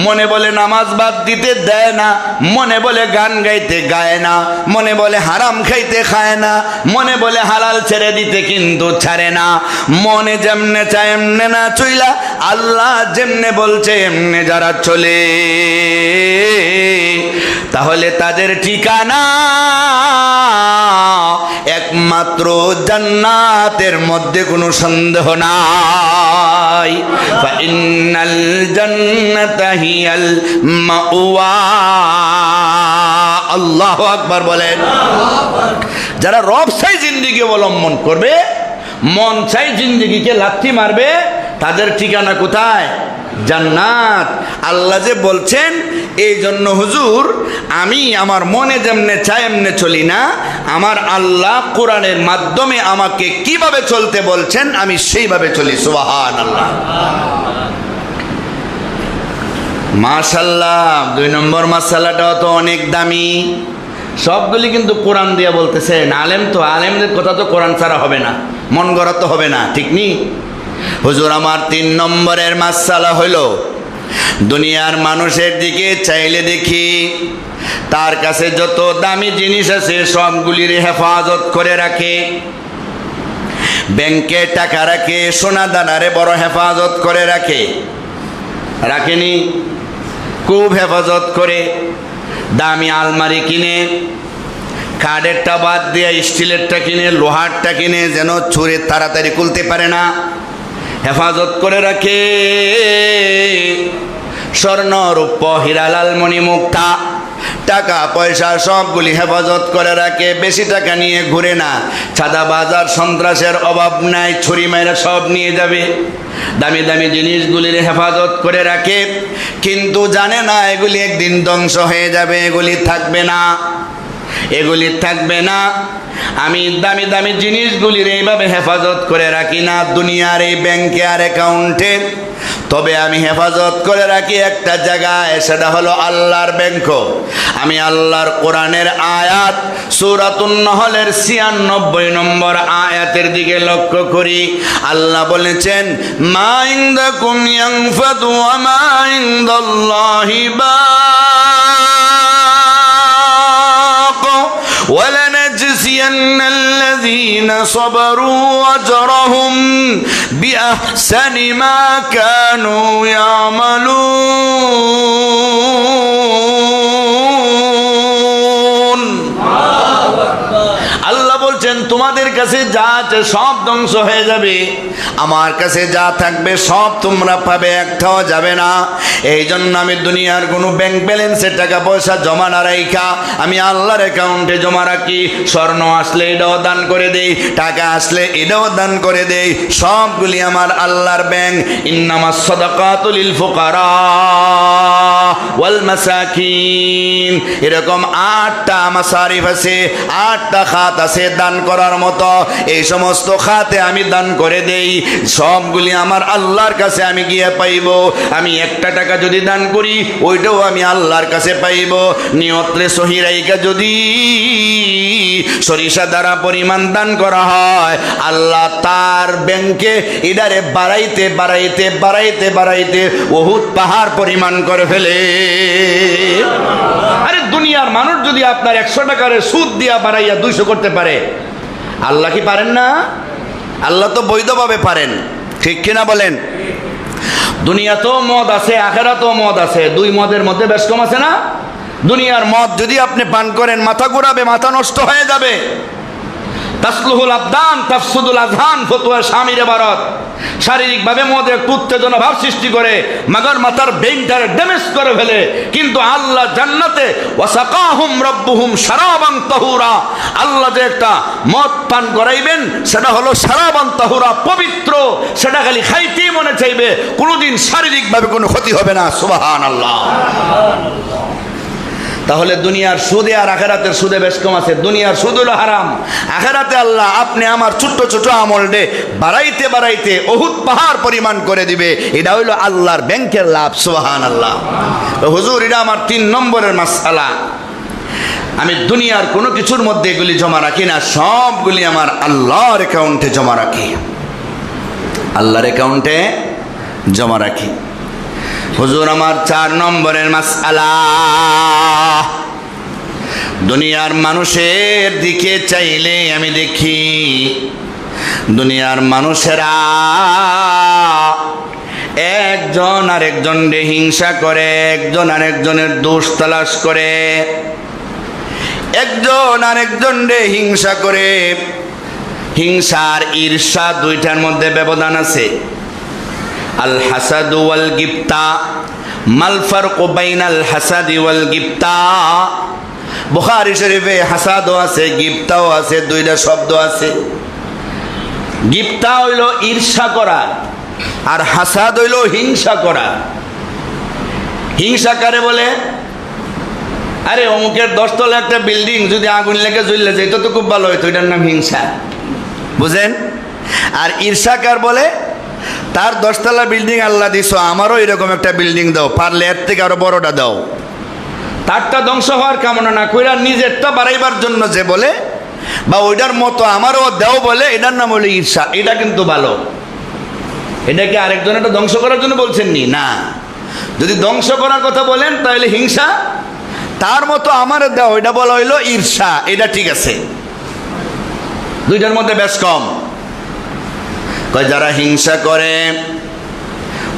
মনে বলে নামাজ বাদ দিতে দেয় না, মনে বলে গান গাইতে গায় না, মনে বলে হারাম খাইতে খায় না, মনে বলে হালাল ছেড়ে দিতে কিন্তু ছাড়ে না। মনে যেমনে চায় এমনে না চইলা আল্লাহ যেমনে বলছে এমনে যারা চলে, তাহলে তাদের ঠিকানা একমাত্র জান্নাতের মধ্যে কোনো সন্দেহ নাই। ফাইনাল জান্নাতা হিয়াল মাওয়া। আল্লাহু আকবার বলেন। যারা রব চাই জিন্দেগি অবলম্বন করবে, মন চাই জিন্দেগিকে লাথি মারবে, তাদের ঠিকানা কোথায়? জান্নাত। আল্লাহ যে বলছেন, এই জন্য হুজুর আমি আমার মনে যেমনে চাই এমনে চলি না, আমার আল্লাহ কোরআনের মাধ্যমে আমাকে কিভাবে চলতে বলছেন আমি সেইভাবে চলি। সুবহানাল্লাহ, মাশাআল্লাহ। 2 নম্বর মাসালাটাও তো অনেক দামি। সবগুলি কিন্তু কোরআন দিয়ে বলতেছেন। আলেম তো, আলেমদের কথা তো কোরআন ছাড়া হবে না, মন গড়া তো হবে না, ঠিক নি হুজুর? আমার 3 নম্বরের মাসালা হলো, দুনিয়ার মানুষের দিকে চাইলে দেখি তার কাছে যত দামি জিনিস আছে সবগুলির হেফাজত করে রাখে। ব্যাংকে টাকা রাখে, সোনা দানারে বড় হেফাজত করে রাখে, রাখেনি? খুব হেফাজত করে। দামি আলমারি কিনে, কাঠেরটা বাদ দিয়ে স্টিলেরটা কিনে, লোহারটা কিনে, যেন ছুঁড়ে তাড়াতাড়ি খুলতে পারে না, হেফাজত করে রাখে। স্বর্ণ রূপ হীরা লালমণি মুক্তা টাকা পয়সা সবগুলি হেফাজত করে রাখে। বেশি টাকা নিয়ে ঘুরে না, সাদা বাজার সন্ত্রাসের অভাব নাই, ছুরি মাইরা সব নিয়ে যাবে। দামি দামি জিনিসগুলির হেফাজত করে রাখে, কিন্তু জানে না এগুলি একদিন ধ্বংস হয়ে যাবে, এগুলি থাকবে না, এগুলি থাকবে না। আমি দামি দামি জিনিসগুলির এইভাবে হেফাজত করে রাখি না দুনিয়ার এই ব্যাংকে আর অ্যাকাউন্টে, তবে আমি হেফাজত করে রাখি একটা জায়গায়, সেটা হলো আল্লাহর ব্যাংক। আমি আল্লাহর কোরআনের আয়াত সূরাতুন নহলের 96 নম্বর আয়াতের দিকে লক্ষ্য করি। আল্লাহ বলেছেন, মা ইনদাকুম ইয়ানফাদু ওয়া মা ইনদাল্লাহি বাক ولنجزين الذين صبروا أجرهم بأحسن ما كانوا يعملون। আল্লাহ বলছেন, তোমাদের কাছে যা আছে সব ধ্বংস হয়ে যাবে, আমার কাছে যা থাকবে সব তোমরা পাবে, একটাও যাবে না। এই জন্য আমি দুনিয়ার কোনো ব্যাংক ব্যালেন্সে টাকা পয়সা জমা না রাখা আমি আল্লাহর অ্যাকাউন্টে জমা রাখি। স্বর্ণ আসলে এটাও দান করে দেই, টাকা আসলে এটাও দান করে দেই, সবগুলি আমার আল্লাহর ব্যাংক। ইন্নামাস সাদাকাতু লিল ফুকারা ওয়াল মাসাকিন, এরকম 8টা মাসারিফ আছে, 8টা খাত আছে দান করার মতো। এই সমস্ত খাতে আমি দান করে দেই, সবগুলি আমার আল্লাহর কাছে আমি গিয়ে পাইব। আমি 1টা টাকা যদি দান করি ওইটাও আমি আল্লাহর কাছে পাইব। নিয়তরে সহিরাইকা যদি সরিষা দ্বারা পরিমাণ দান করা হয়, আল্লাহ তার ব্যাংকে এটারে বাড়াইতে বাড়াইতে বাড়াইতে বাড়াইতে উহুদ পাহাড় পরিমাণ করে ফেলে। আরে দুনিয়ার মানুষ যদি আপনার 100 টাকার সুদ দিয়া বাড়াইয়া 200 করতে পারে, আল্লাহ কি পারেন না? আল্লাহ তো বৈধভাবে পারেন, ঠিক কিনা বলেন? দুনিয়াতেও মদ আছে, আখেরাতেও মদ আছে, 2 মদের মধ্যে বেশ কম আছে না? দুনিয়ার মদ যদি আপনি পান করেন মাথা ঘুরাবে, মাথা নষ্ট হয়ে যাবে। তাসলুহুল আবদান তাফসুদুল আযহান, ফতোয়া স্বামীর ইবারত। শারীরিকভাবে মধ্যে একটু উত্তেজনা ভাব সৃষ্টি করে, মাগর মাথার ব্রেইনটারে ড্যামেজ করে ফেলে। কিন্তু আল্লাহ জান্নাতে ওয়াসাকাহুম রাব্বুহুম শারাবান তাহুরা, আল্লাহ যে একটা মদ পান করাইবেন সেটা হলো শারাবান তাহুরা, পবিত্র। সেটা খালি খাইতেই মনে চাইবে, কোনোদিন শারীরিকভাবে কোনো ক্ষতি হবে না। সুবহানাল্লাহ। তাহলে দুনিয়ার সুদে আর আখেরাতের সুদে বেশ কম আছে। দুনিয়ার সুদ হলো হারাম, আখেরাতে আল্লাহ আপনি আমার ছোট্ট ছোট আমল ডে বাড়াইতে বাড়াইতে অহুদ পাহাড় পরিমাণ করে দিবে। এটা হইলো আল্লাহর ব্যাংকের লাভ। সুবহানাল্লাহ। হুজুর, এটা আমার 3 নম্বরের মাসআলা। আমি দুনিয়ার কোনো কিছুর মধ্যে এগুলি জমা রাখি না, সবগুলি আমার আল্লাহর অ্যাকাউন্টে জমা রাখি, আল্লাহর অ্যাকাউন্টে জমা রাখি। হুজুর, আমার 4 নম্বরের মাসআলা, দুনিয়ার মানুষের দিকে চাইলে আমি দেখি দুনিয়ার মানুষেরা একজন আরেকজনকে হিংসা করে, একজন আরেকজনের দোষ তালাশ করে, একজন আরেকজনকে হিংসা করে। হিংসা আর ঈর্ষা দুইটার মধ্যে ব্যবধান আছে। আল হাসাদু ওয়াল গিবতা, মাল ফারকু বাইনাল হাসাদি ওয়াল গিবতা। বুখারী শরীফে হাসাদও আছে, গিবতাও আছে, দুইটা শব্দ আছে। গিবতা হইল ঈর্ষা করা, আর হাসাদ হইল হিংসা করা। হিংসা কারে বলে? আরে অমুকের 10 তলা একটা বিল্ডিং যদি আগুন লেগে জ্বলে যেত তো খুব ভালো হইতো, এটার নাম হিংসা। বুঝেন? আর ঈর্ষা কার বলে? তার 10 তলা বিল্ডিং আল্লাহ দিছো, আমারও এরকম একটা বিল্ডিং দাও, পারলে এর থেকে আরো বড়টা দাও। তারটা ধ্বংস হওয়ার কামনা না কইরা নিজেরটা বাড়াইবার জন্য যে বলে, বা ওইটার মতো আমারও দেও বলে, এটার নাম হলো ঈর্ষা। এটা কিন্তু ভালো। এটাকে আরেকজনেরটা ধ্বংস করার জন্য বলছেন নি? না। যদি ধ্বংস করার কথা বলেন তাহলে হিংসা, তার মতো আমার দেও, এটা বলা হইলো ঈর্ষা। এটা ঠিক আছে, দুইটার মধ্যে বেশ কম। যারা হিংসা করে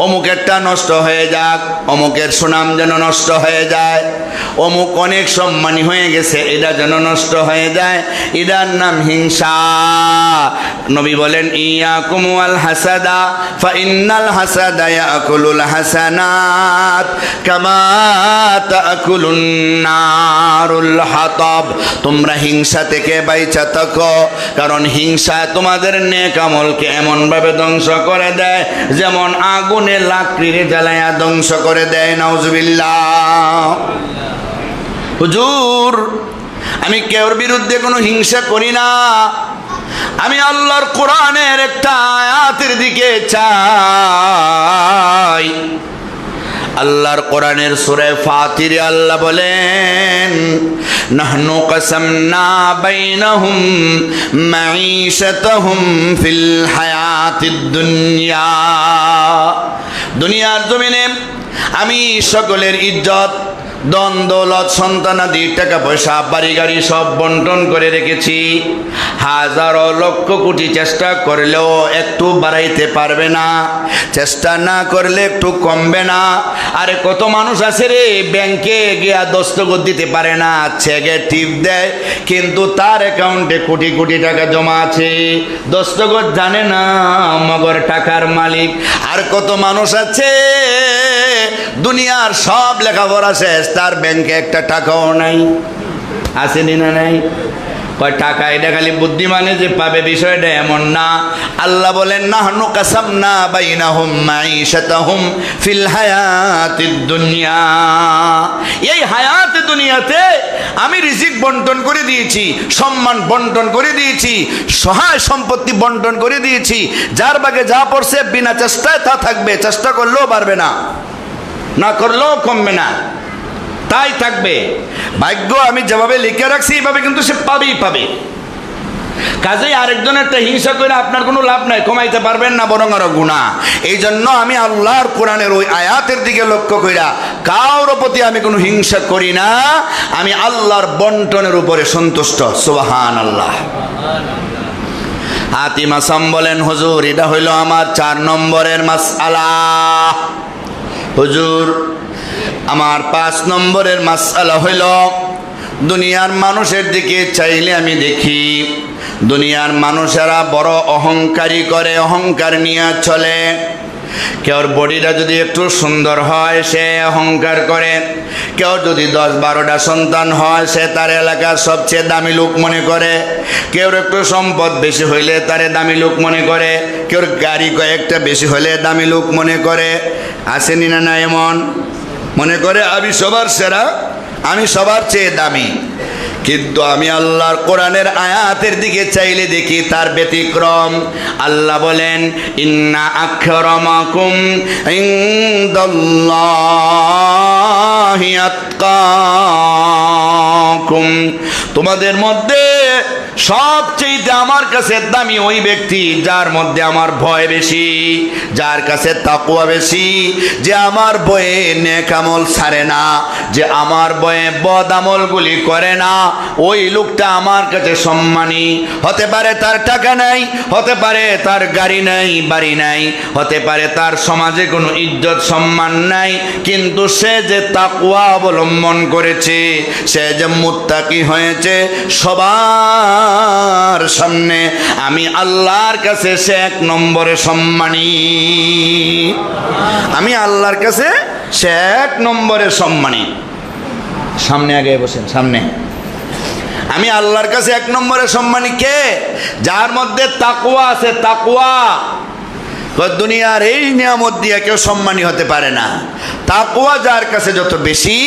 অমুকেরটা নষ্ট হয়ে যাক, অমুকের সুনাম যেন নষ্ট হয়ে যায়, অমুক অনেক সম্মানী হয়ে গেছে, এটা যেন নষ্ট হয়ে যায়, এটার নাম হিংসা। নবী বলেন, ইয়াকুম ওয়াল হাসাদা ফা ইন্নাল হাসাদা ইয়াকুলুল হাসানাত কামা তাকুলুন নারুল হাতাব। তোমরা হিংসা থেকে বাইচা থাকো, কারণ হিংসা তোমাদের নেক আমলকে এমন ভাবে ধ্বংস করে দেয় যেমন আগুনে লাকড়িরে জ্বালায়া ধ্বংস করে দেয়। নাউজুবিল্লাহ। হুজুর, আমি কেউর বিরুদ্ধে কোনো হিংসা করি না, আমি আল্লাহর কোরআনের একটা আয়াতের দিকে চাই। আল্লাহর কোরআনের সূরা ফাতিরে আল্লাহ বলেন, নাহনু কাসামনা বাইনাহুম মাঈশাতাহুম ফিল হায়াতিদ দুনিয়া। দুনিয়ার জমিনে আমি সকলের ইজ্জত, ধন দৌলত, সন্তানাদি, টাকা পয়সা, বাড়ি গাড়ি সব বন্টন করে রেখেছি। হাজারো লক্ষ কোটি চেষ্টা করলেও একটু বাড়াইতে পারবে না, চেষ্টা না করলে একটু কমবে না। আরে কত মানুষ আছে রে, ব্যাংকে গিয়া দস্তখত দিতে পারে না, চেকে টিপ দেয়, কিন্তু তার অ্যাকাউন্টে কোটি কোটি টাকা জমা আছে, দস্তখত জানে না, মগর টাকার মালিক। আর কত মানুষ আছে দুনিয়ার সব লেখাপড়া শেষ, তার ব্যাংকে একটা টাকাও নাই। আসেনি না? নাই। কয় টাকা এটা খালি বুদ্ধিমানে যে পাবে, বিষয়টা এমন না। আল্লাহ বলেন, নাহনু কাসামনা বাইনাহুম মাঈশাতাহুম ফিল হায়াতিদ দুনিয়া। এই হায়াতে দুনিয়াতে আমি রিজিক বন্টন করে দিয়েছি, সম্মান বন্টন করে দিয়েছি, সহায় সম্পত্তি বন্টন করে দিয়েছি। যার ভাগে যা পড়ছে বিনা চেষ্টায় তা থাকবে, চেষ্টা করলেও পারবে না, না করলেও কমবে না, তাই থাকবে। ভাগ্য আমি যেভাবে লিখে রাখছি এইভাবে কিন্তু সে পাবেই পাবে। কাজেই আরেকজনের একটা হিংসা করে আপনার কোনো লাভ নাই, কমাইতে পারবেন না, বরং আরো গুনাহ। এই জন্য আমি আল্লাহর কোরআনের ওই আয়াতের দিকে লক্ষ্য কইরা কারোর প্রতি আমি কোনো হিংসা করি না, আমি আল্লাহর বন্টনের উপরে সন্তুষ্ট। সুবহানাল্লাহ। হাতিম আসাম বলেন, হুজুর, এটা হইল আমার 4 নম্বরের মাসআলা। হুজুর, আমার 5 নম্বরের মাসআলা হইল, দুনিয়ার মানুষের দিকে চাইলে আমি দেখি দুনিয়ার মানুষেরা বড় অহংকারী করে, অহংকার নিয়ে চলে। কেউর বডিটা যদি একটু সুন্দর হয় সে অহংকার করে, কেউ যদি 10-12টা সন্তান হয় সে তার এলাকার সবচেয়ে দামি লোক মনে করে, কেউর একটু সম্পদ বেশি হইলে তারে দামি লোক মনে করে, কেউর গাড়ি কয়েকটা বেশি হলে দামি লোক মনে করে। আসেনি না না এমন? মনে করে আমি সবার সেরা, আমি সবার চেয়ে দামি। কিন্তু আমি আল্লাহর কোরআনের আয়াতের দিকে চাইলে দেখি তার ব্যতিক্রম। আল্লাহ বলেন, ইন্না আক্রামাকুম ইনদাল্লাহি আতকাকুম, তোমাদের মধ্যে সবচেয়ে আমার কাছে দামি ওই ব্যক্তি যার মধ্যে আমার ভয় বেশি, যার কাছে তাকওয়া বেশি, যে আমার ভয়ে নেক আমল ছাড়ে না, যে আমার ভয়ে বদ আমলগুলি করে না, ওই লোকটা আমার কাছে সম্মানী। হতে পারে তার টাকা নাই, হতে পারে তার গাড়ি নাই, বাড়ি নাই, হতে পারে তার সমাজে কোনো ইজ্জত সম্মান নাই, কিন্তু সে যে তাকওয়া অবলম্বন করেছে, সে যে মুত্তাকি হয়েছে, সবার সামনে আমি আল্লাহর কাছে সে 1 নম্বরে সম্মানী। আমি আল্লাহর কাছে সে 1 নম্বরে সম্মানী। সামনে আগে বসেন, সামনে। আমি আল্লাহর কাছে 1 নম্বরে সম্মানী কে? যার মধ্যে তাকওয়া আছে। তাকওয়া দুনিয়ার এই নিয়ামত দিয়ে কেউ সম্মানী হতে পারে না। তাকওয়া যার কাছে যত বেশি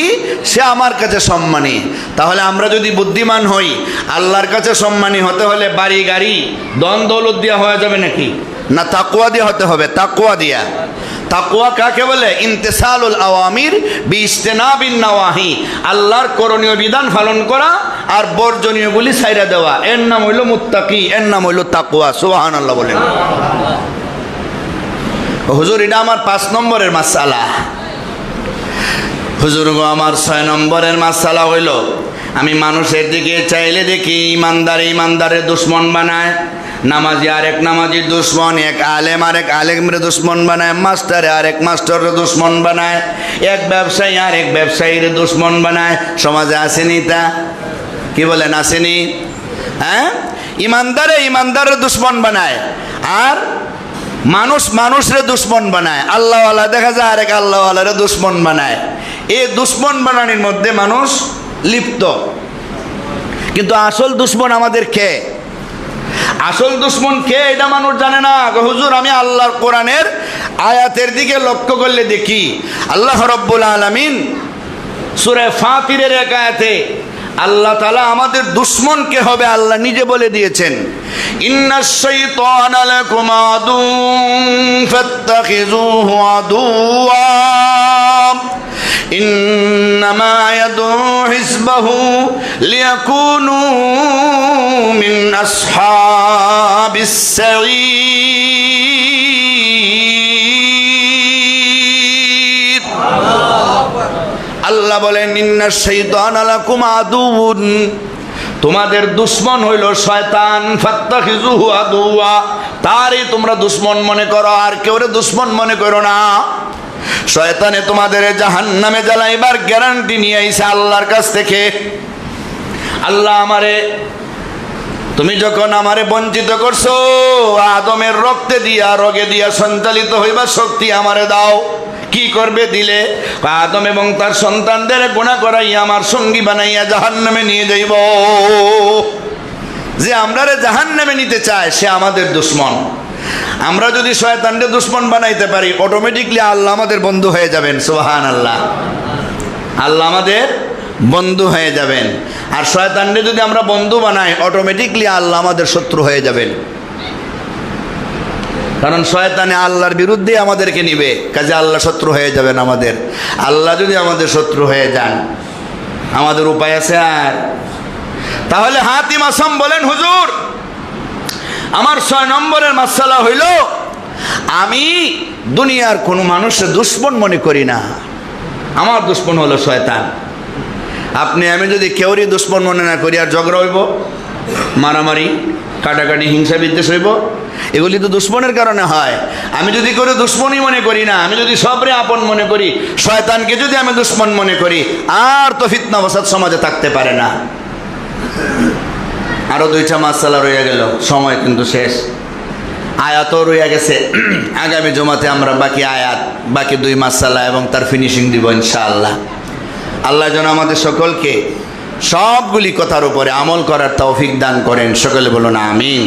সে আমার কাছে সম্মানী। তাহলে আমরা যদি বুদ্ধিমান হই, আল্লাহর কাছে সম্মানী হতে হলে বাড়ি গাড়ি ধন দৌলত দিয়া হয়ে যাবে নাকি? না, তাকওয়া দিয়ে হতে হবে। তাকওয়া দিয়া। তাকওয়া কাকে বলে? ইমতিসালুল আওয়ামির বিইজতিনাবিন নওয়াহি, আল্লাহর করণীয় বিধান পালন করা আর বর্জনীয়গুলি ছাইড়া দেওয়া। এর নাম হইল মুত্তাকি, এর নাম হইল তাকওয়া। সুবহানাল্লাহ বলেন। হুজুর এটা আমার 5 নম্বরের মাসআলা। হুজুর গো, আমার 6 নম্বরের মাসআলা হইল আমি মানুষের দিকে চাইলে দেখি ইমানদারের দুশ্মন বানায়, নামাজি আরেক নামাজির দুশ্মন, এক আলেম আরেক আলেমের দুশ্মন বানায়, মাস্টারে আরেক মাস্টারের দুশ্মন বানায়, এক ব্যবসায়ী আরেক ব্যবসায়ীর দুশ্মন বানায়। সমাজে আসেনি তা? কি বলেন, আসেনি? হ্যাঁ, ইমানদারের দুশ্মন বানায়, আর মানুষরে দুশ্মন বানায়। আল্লাহওয়ালা দেখা যায় আরেক আল্লাহওয়ালারে দুশ্মন বানায়। এই দুশ্মন বানানোর মধ্যে মানুষ লিপ্ত। কিন্তু আসল দুশ্মন আমাদের কে? আসল দুশ্মন কে এটা মানুষ জানে না। হুজুর আমি আল্লাহর কোরআনের আয়াতের দিকে লক্ষ্য করলে দেখি আল্লাহ রাব্বুল আলামিন সূরা ফাতিরের এক আয়াতে আল্লাহ তাআলা আমাদের দুশ্মন কে হবে আল্লাহ নিজে বলে দিয়েছেন, ইন্নাশ শাইতানা লাকুম আদুউন ফাত্তাখিযুহু আদুওয়া ইন্নামা ইয়াদউ হিজবাহু লিয়াকুনু মিন আসহাবিস সাঈর। আল্লাহ বলেন, ইন্নাশ শাইতানা লাকুম আদুউন, তোমাদের দুশ্মন হইল শয়তান। ফাত্তাখিযুহু আদুওয়া, তারই তোমরা দুশ্মন মনে করো, আর কেউরে দুশ্মন মনে করো না। শয়তানে তোমাদের জাহান্নামে জ্বালাইবার গ্যারান্টি নিয়ে আইছে আল্লাহর কাছ থেকে। আল্লাহ তুমি যখন আমারে বঞ্চিত করছো, আদমের রক্তে দিয়া রগে দিয়া সঞ্চালিত হইবার শক্তি আমারে দাও। কি করবে দিলে? আদম এবং তার সন্তানদের গুনাহ করাইয়া আমার সঙ্গী বানাইয়া জাহান্নামে নিয়ে যাইব। যে আমরারে জাহান্নামে নিতে চায় সে আমাদের দুশ্মন। আমরা যদি শয়তানকে দুশ্মন বানাইতে পারি, অটোমেটিকলি আল্লাহ আমাদের বন্ধু হয়ে যাবেন। সুবহানাল্লাহ, আল্লাহ আমাদের বন্ধু হয়ে যাবেন। আর শয়তানকে যদি আমরা বন্ধু বানাই, অটোমেটিকলি আল্লাহ আমাদের শত্রু হয়ে যাবেন। কারণ শয়তানে আল্লাহর বিরুদ্ধে আমাদেরকে নিবে, কাজে আল্লাহ শত্রু হয়ে যাবেন আমাদের। আল্লাহ যদি আমাদের শত্রু হয়ে যান, আমাদের উপায় আছে আর? তাহলে হাতিম আসাম বলেন, হুজুর আমার 6 নম্বরের মাসআলা হইল আমি দুনিয়ার কোনো মানুষের দুশ্মন মনে করি না, আমার দুশ্মন হলো শয়তান। আমি যদি কেউরই দুশ্মন মনে না করি, আর ঝগড়া হইব, মারামারি, কাটাকাটি, হিংসা বিদ্বেষ হইব, এগুলি তো দুশ্মনের কারণে হয়। আমি যদি করে দুশ্মনই মনে করি না, আমি যদি সবরে আপন মনে করি, শয়তানকে যদি আমি দুশ্মন মনে করি, আর তো ফিতনা ফাসাদ সমাজে থাকতে পারে না। আরো 2টা মাসালা রয়ে গেল, সময় কিন্তু শেষ। আয়াতও রয়ে গেছে, আগামী জমাতে আমরা বাকি আয়াত, বাকি 2 মাসালা এবং তার ফিনিশিং দিব ইনশাআল্লাহ। আল্লাহ যেন আমাদের সকলকে সবগুলি কথার উপরে আমল করার তৌফিক দান করেন, সকলে বলুন আমিন।